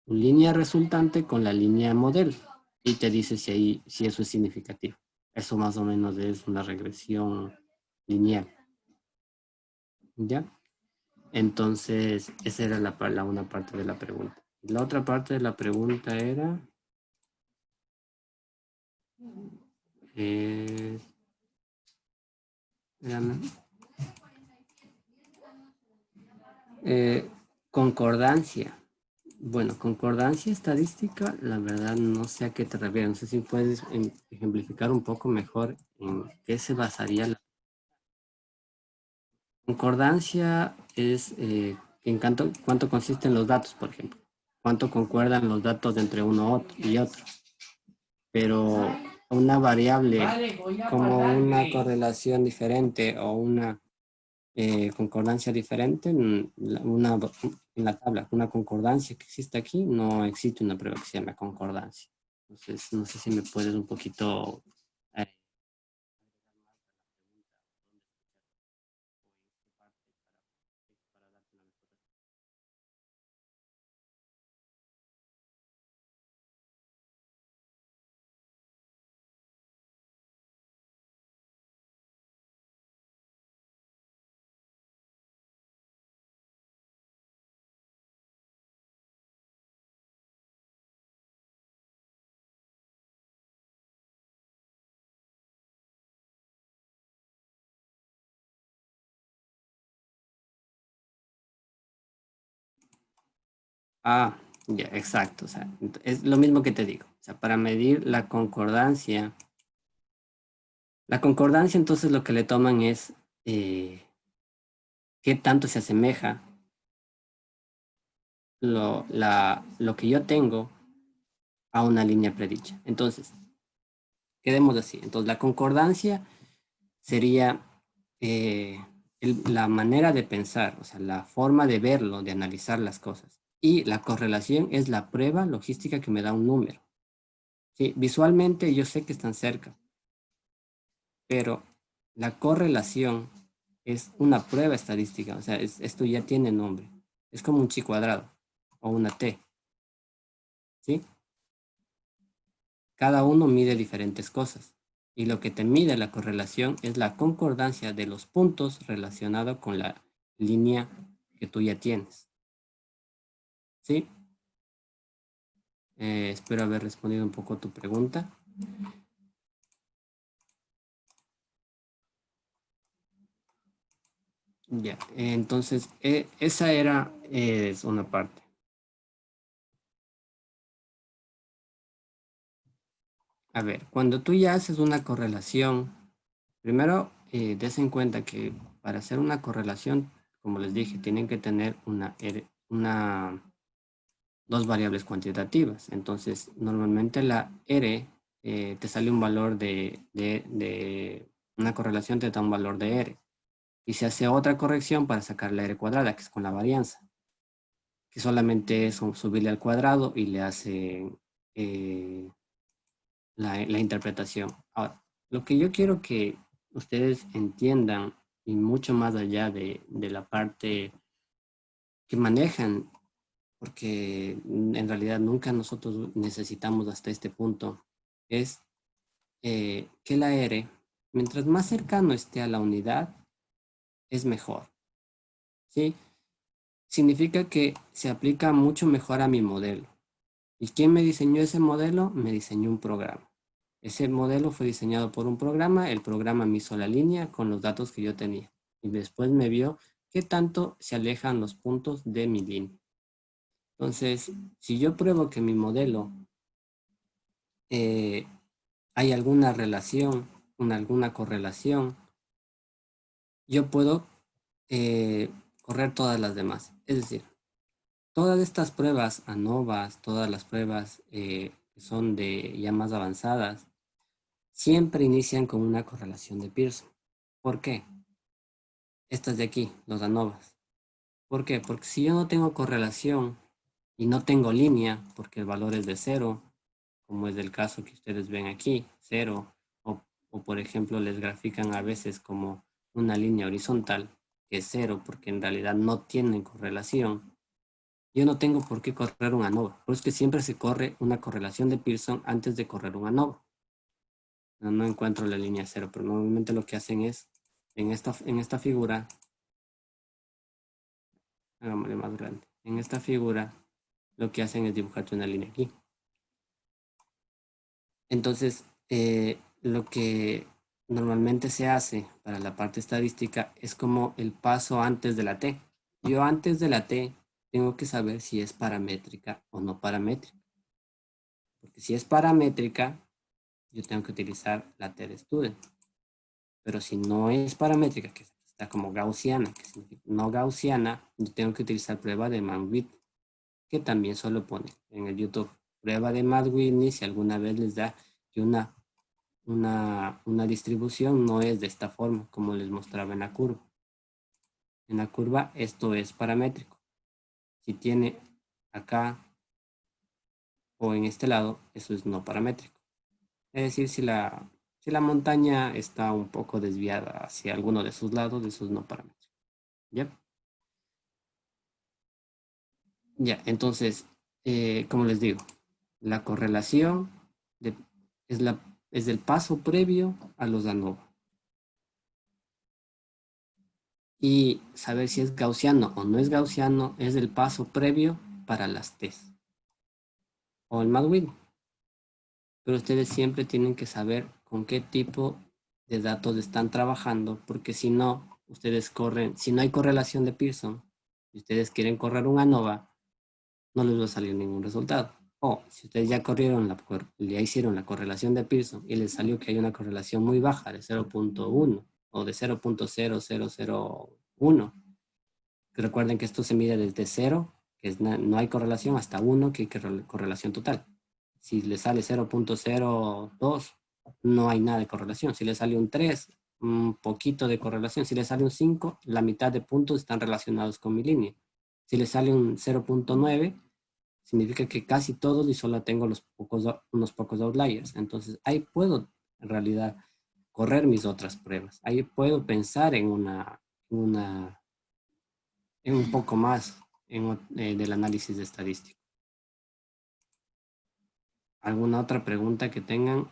tu línea resultante con la línea modelo y te dice si eso es significativo. Eso más o menos es una regresión lineal. ¿Ya? Entonces, esa era una parte de la pregunta. La otra parte de la pregunta era... eh, eh, concordancia. Bueno, concordancia estadística, la verdad no sé a qué te refieres. No sé si puedes ejemplificar un poco mejor en qué se basaría la concordancia. Es en cuánto consisten los datos, por ejemplo. Cuánto concuerdan los datos entre uno y otro. Pero una variable como una correlación diferente o una concordancia diferente, en la tabla, una concordancia que existe aquí, no existe una prueba que se llama concordancia. Entonces, no sé si me puedes un poquito... eh, Ah, ya, exacto. O sea, es lo mismo que te digo. O sea, para medir la concordancia entonces lo que le toman es qué tanto se asemeja lo que yo tengo a una línea predicha. Entonces, quedemos así. Entonces, la concordancia sería la manera de pensar, o sea, la forma de verlo, de analizar las cosas. Y la correlación es la prueba logística que me da un número. ¿Sí? Visualmente yo sé que están cerca, pero la correlación es una prueba estadística, o sea, esto ya tiene nombre. Es como un chi cuadrado o una t, ¿sí? cada uno mide diferentes cosas. Y lo que te mide la correlación es la concordancia de los puntos relacionados con la línea que tú ya tienes. ¿Sí? Espero haber respondido un poco a tu pregunta. Ya, entonces esa era es una parte. A ver, cuando tú ya haces una correlación, primero des en cuenta que para hacer una correlación, como les dije, tienen que tener dos variables cuantitativas. Entonces, normalmente la R te sale un valor de una correlación, te da un valor de R. Y se hace otra corrección para sacar la R cuadrada, que es con la varianza, que solamente es subirle al cuadrado y le hace la interpretación. Ahora, lo que yo quiero que ustedes entiendan, y mucho más allá de la parte que manejan, porque en realidad nunca nosotros necesitamos hasta este punto, es que la R, mientras más cercano esté a la unidad, es mejor. ¿Sí? Significa que se aplica mucho mejor a mi modelo. ¿Y quién me diseñó ese modelo? Me diseñó un programa. Ese modelo fue diseñado por un programa, el programa me hizo la línea con los datos que yo tenía y después me vio qué tanto se alejan los puntos de mi línea. Entonces, si yo pruebo que mi modelo hay alguna relación, alguna correlación, yo puedo correr todas las demás. Es decir, todas estas pruebas ANOVAs, todas las pruebas que son de ya más avanzadas, siempre inician con una correlación de Pearson. ¿Por qué? Estas de aquí, los ANOVAs. ¿Por qué? Porque si yo no tengo correlación y no tengo línea, porque el valor es de 0, como es el caso que ustedes ven aquí, 0, o por ejemplo les grafican a veces como una línea horizontal, que es 0, porque en realidad no tienen correlación. Yo no tengo por qué correr un ANOVA. Por eso es que siempre se corre una correlación de Pearson antes de correr un ANOVA. No encuentro la línea 0, pero normalmente lo que hacen es, en esta figura, hagámosle más grande, en esta figura lo que hacen es dibujarte una línea aquí. Entonces, lo que normalmente se hace para la parte estadística es como el paso antes de la T. Yo antes de la T tengo que saber si es paramétrica o no paramétrica. Porque si es paramétrica, yo tengo que utilizar la T de student. Pero si no es paramétrica, que está como gaussiana, que significa no gaussiana, yo tengo que utilizar prueba de Mann-Whitney, que también solo pone en el YouTube. Prueba de Mann-Whitney, si alguna vez les da que una distribución no es de esta forma, como les mostraba en la curva. En la curva esto es paramétrico. Si tiene acá o en este lado, eso es no paramétrico. Es decir, si la montaña está un poco desviada hacia alguno de sus lados, eso es no paramétrico. ¿Ya? Ya, entonces, como les digo, la correlación de- es el paso previo a los ANOVA. Y saber si es gaussiano o no es gaussiano es el paso previo para las T's o el Mann-Whitney. Pero ustedes siempre tienen que saber con qué tipo de datos están trabajando, porque si no, ustedes corren, si no hay correlación de Pearson, y ustedes quieren correr un ANOVA, no les va a salir ningún resultado. O si ustedes ya ya hicieron la correlación de Pearson y les salió que hay una correlación muy baja de 0.1 o de 0.0001, recuerden que esto se mide desde 0, que no hay correlación, hasta 1, que hay correlación total. Si le sale 0.02, no hay nada de correlación. Si le sale un 3, un poquito de correlación. Si le sale un 5, la mitad de puntos están relacionados con mi línea. Si le sale un 0.9, significa que casi todos y solo tengo unos pocos outliers. Entonces ahí puedo en realidad correr mis otras pruebas. Ahí puedo pensar en un poco más del análisis estadístico. ¿Alguna otra pregunta que tengan?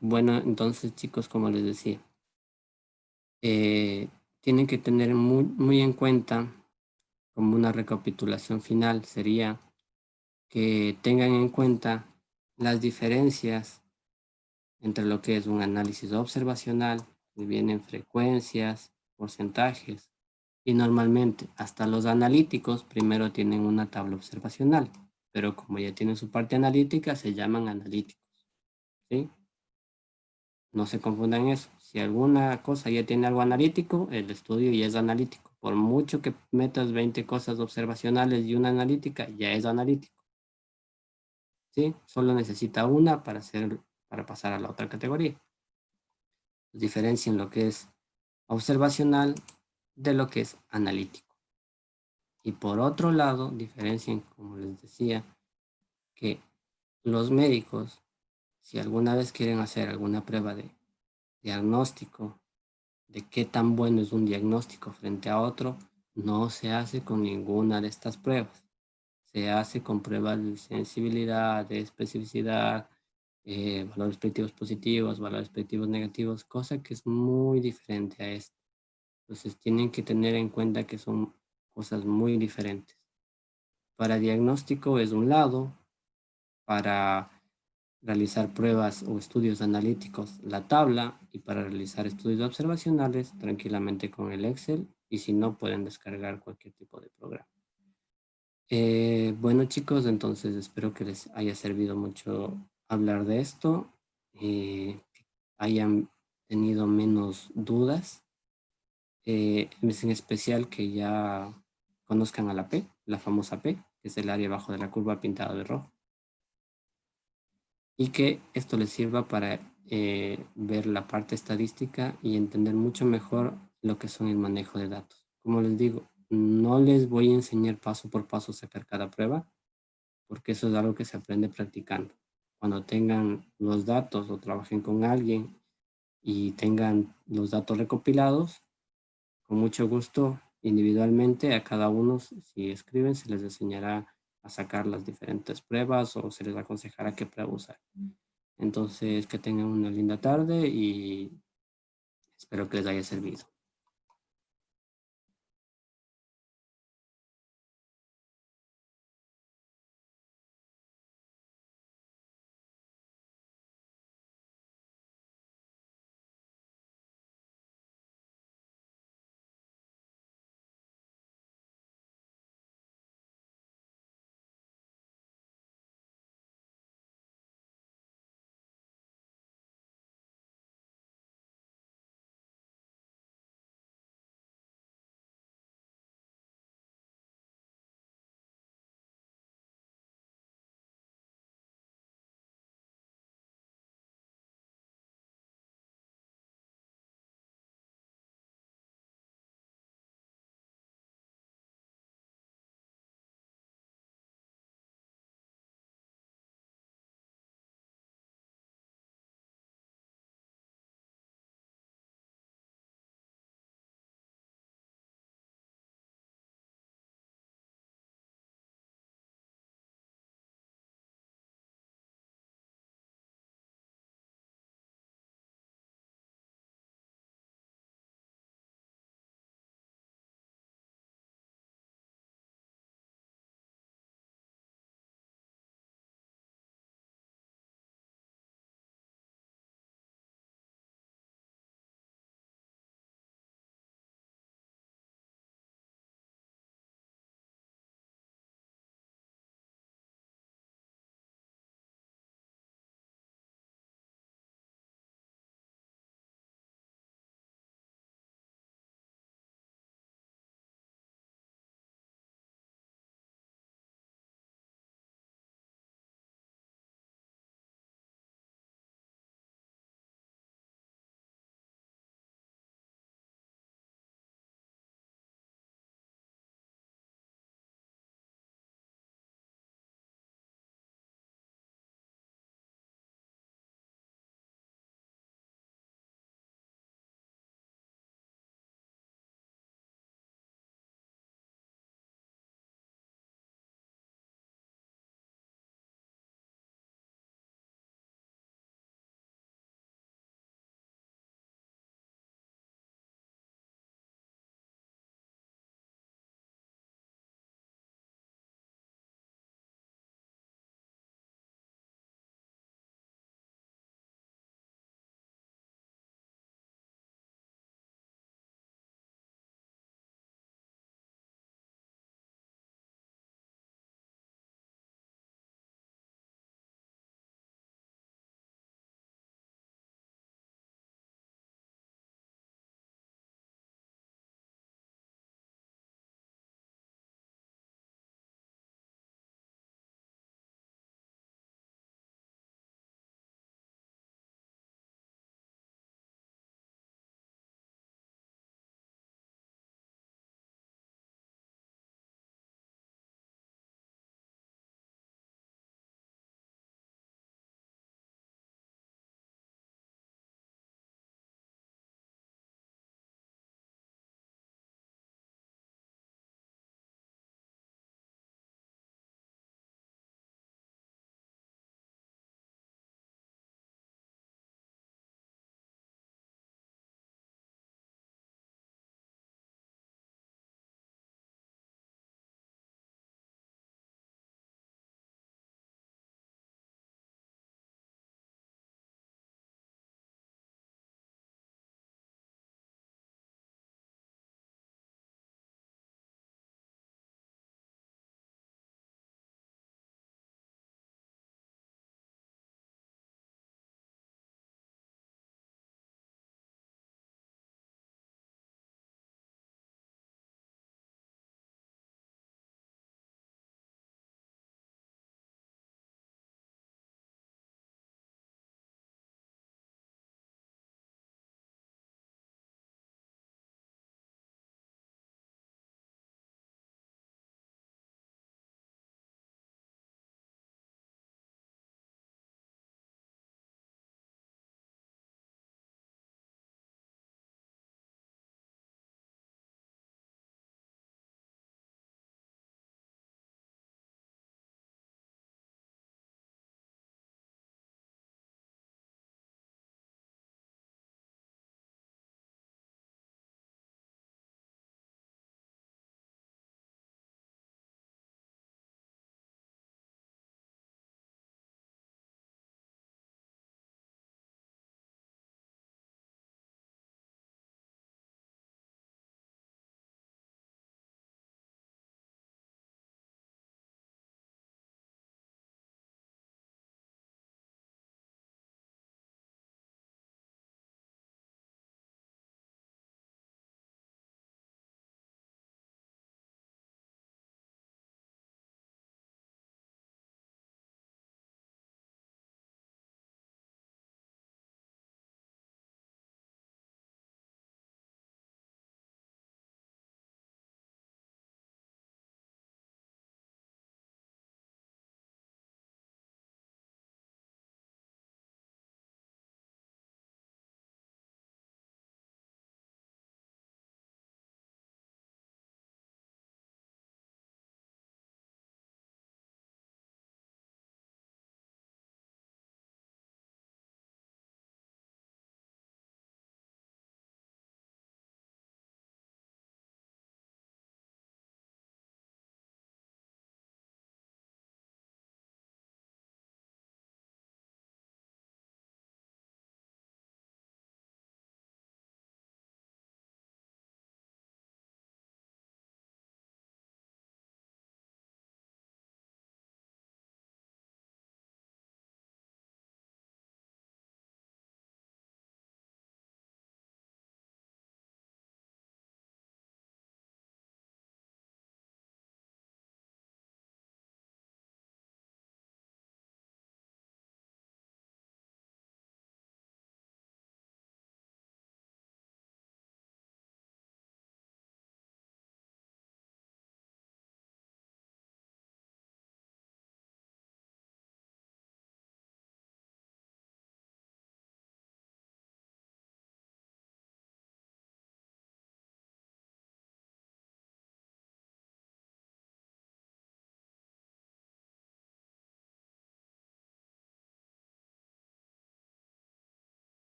Bueno, entonces chicos, como les decía, tienen que tener muy en cuenta, como una recapitulación final, sería que tengan en cuenta las diferencias entre lo que es un análisis observacional, que vienen frecuencias, porcentajes, y normalmente hasta los analíticos primero tienen una tabla observacional, pero como ya tienen su parte analítica, se llaman analíticos, ¿sí? No se confundan eso. Si alguna cosa ya tiene algo analítico, el estudio ya es analítico. Por mucho que metas 20 cosas observacionales y una analítica, ya es analítico. ¿Sí? Solo necesita una para pasar a la otra categoría. Diferencien lo que es observacional de lo que es analítico. Y por otro lado, diferencien, como les decía, que los médicos, si alguna vez quieren hacer alguna prueba de diagnóstico, de qué tan bueno es un diagnóstico frente a otro, no se hace con ninguna de estas pruebas. Se hace con pruebas de sensibilidad, de especificidad, valores predictivos positivos, valores predictivos negativos, cosa que es muy diferente a esto. Entonces tienen que tener en cuenta que son cosas muy diferentes. Para diagnóstico es un lado, para realizar pruebas o estudios analíticos la tabla, y para realizar estudios observacionales tranquilamente con el Excel, y si no pueden descargar cualquier tipo de programa. Bueno chicos, entonces espero que les haya servido mucho hablar de esto, que hayan tenido menos dudas, es en especial que ya conozcan a la P, la famosa P, que es el área abajo de la curva pintada de rojo, y que esto les sirva para ver la parte estadística y entender mucho mejor lo que son el manejo de datos. Como les digo, no les voy a enseñar paso por paso a sacar cada prueba, porque eso es algo que se aprende practicando. Cuando tengan los datos o trabajen con alguien y tengan los datos recopilados, con mucho gusto, individualmente a cada uno, si escriben, se les enseñará a sacar las diferentes pruebas o se les aconsejará qué prueba usar. Entonces, que tengan una linda tarde y espero que les haya servido.